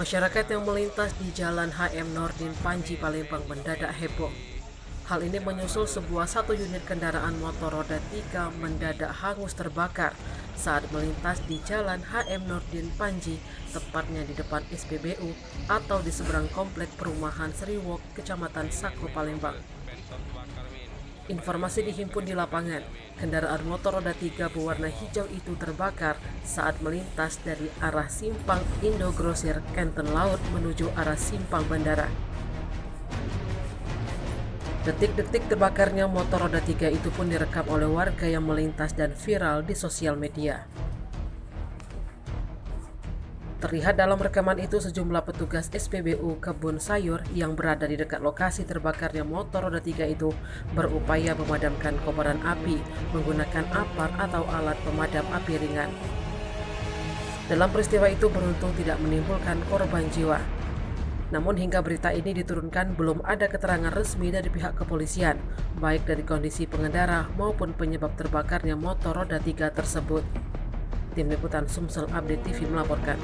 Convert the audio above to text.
Masyarakat yang melintas di Jalan HM Nordin Panji Palembang mendadak heboh. Hal ini menyusul sebuah satu unit kendaraan motor roda 3 mendadak hangus terbakar saat melintas di Jalan HM Nordin Panji, tepatnya di depan SPBU atau di seberang komplek perumahan Sriwok, Kecamatan Sako, Palembang. Informasi dihimpun di lapangan, kendaraan motor roda 3 berwarna hijau itu terbakar saat melintas dari arah simpang Indogrosir Kenten Laut menuju arah simpang bandara. Detik-detik terbakarnya motor roda 3 itu pun direkam oleh warga yang melintas dan viral di sosial media. Terlihat dalam rekaman itu sejumlah petugas SPBU Kebun Sayur yang berada di dekat lokasi terbakarnya motor roda 3 itu berupaya memadamkan kobaran api menggunakan apar atau alat pemadam api ringan. Dalam peristiwa itu beruntung tidak menimbulkan korban jiwa. Namun hingga berita ini diturunkan belum ada keterangan resmi dari pihak kepolisian, baik dari kondisi pengendara maupun penyebab terbakarnya motor roda 3 tersebut. Tim Liputan Sumsel Update TV melaporkan.